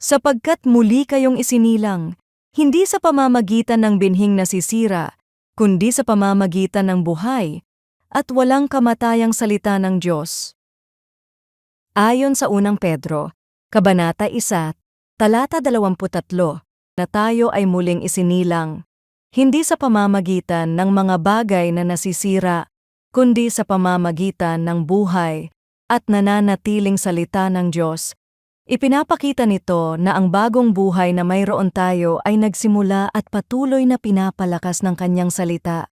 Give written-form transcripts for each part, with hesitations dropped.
Sapagkat muli kayong isinilang, hindi sa pamamagitan ng binhing nasisira, kundi sa pamamagitan ng buhay at walang kamatayang salita ng Diyos. Ayon sa unang Pedro, Kabanata 1, talata 23, na tayo ay muling isinilang, hindi sa pamamagitan ng mga bagay na nasisira, kundi sa pamamagitan ng buhay at nananatiling salita ng Diyos. Ipinapakita nito na ang bagong buhay na mayroon tayo ay nagsimula at patuloy na pinapalakas ng kanyang salita.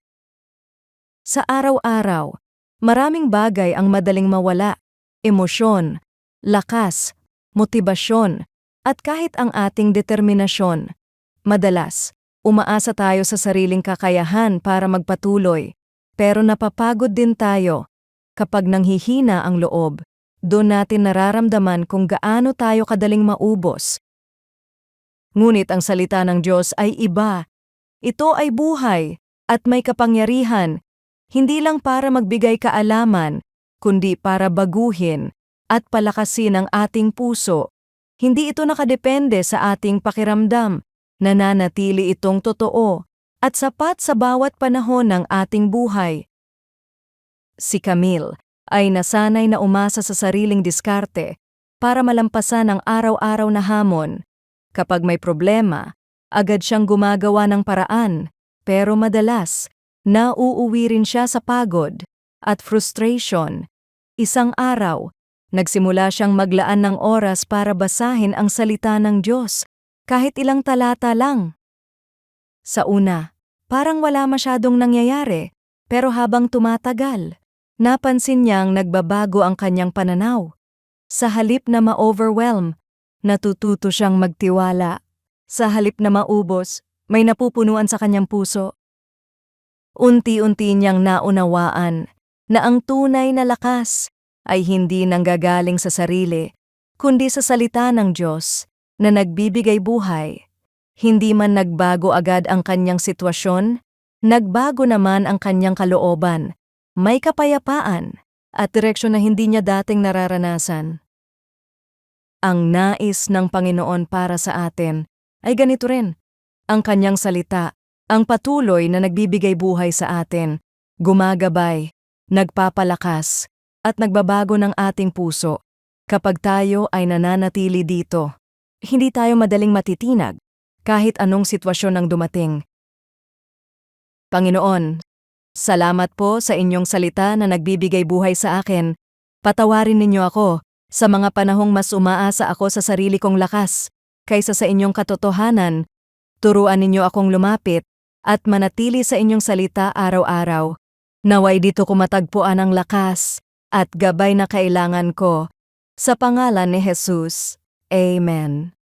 Sa araw-araw, maraming bagay ang madaling mawala, emosyon, lakas, motibasyon, at kahit ang ating determinasyon. Madalas, umaasa tayo sa sariling kakayahan para magpatuloy, pero napapagod din tayo. Kapag nanghihina ang loob, doon natin nararamdaman kung gaano tayo kadaling maubos. Ngunit ang salita ng Diyos ay iba. Ito ay buhay at may kapangyarihan, hindi lang para magbigay kaalaman, kundi para baguhin at palakasin ang ating puso. Hindi ito nakadepende sa ating pakiramdam, nananatili itong totoo at sapat sa bawat panahon ng ating buhay. Si Camille ay nasanay na umasa sa sariling diskarte para malampasan ang araw-araw na hamon. Kapag may problema, agad siyang gumagawa ng paraan, pero madalas, nauuwi rin siya sa pagod at frustration. Isang araw, nagsimula siyang maglaan ng oras para basahin ang salita ng Diyos, kahit ilang talata lang. Sa una, parang wala masyadong nangyayari, pero habang tumatagal, napansin niyang nagbabago ang kanyang pananaw. Sa halip na ma-overwhelm, natututo siyang magtiwala. Sa halip na maubos, may napupunuan sa kanyang puso. Unti-unti niyang naunawaan na ang tunay na lakas ay hindi nanggagaling sa sarili, kundi sa salita ng Diyos na nagbibigay buhay. Hindi man nagbago agad ang kanyang sitwasyon, nagbago naman ang kanyang kalooban. May kapayapaan at direksyon na hindi niya dating nararanasan. Ang nais ng Panginoon para sa atin ay ganito rin. Ang kanyang salita, ang patuloy na nagbibigay buhay sa atin, gumagabay, nagpapalakas, at nagbabago ng ating puso. Kapag tayo ay nananatili dito, hindi tayo madaling matitinag kahit anong sitwasyon ang dumating. Panginoon, salamat po sa inyong salita na nagbibigay buhay sa akin. Patawarin ninyo ako sa mga panahong mas umaasa ako sa sarili kong lakas kaysa sa inyong katotohanan. Turuan ninyo akong lumapit at manatili sa inyong salita araw-araw. Naway dito ko matagpuan ang lakas at gabay na kailangan ko. Sa pangalan ni Jesus. Amen.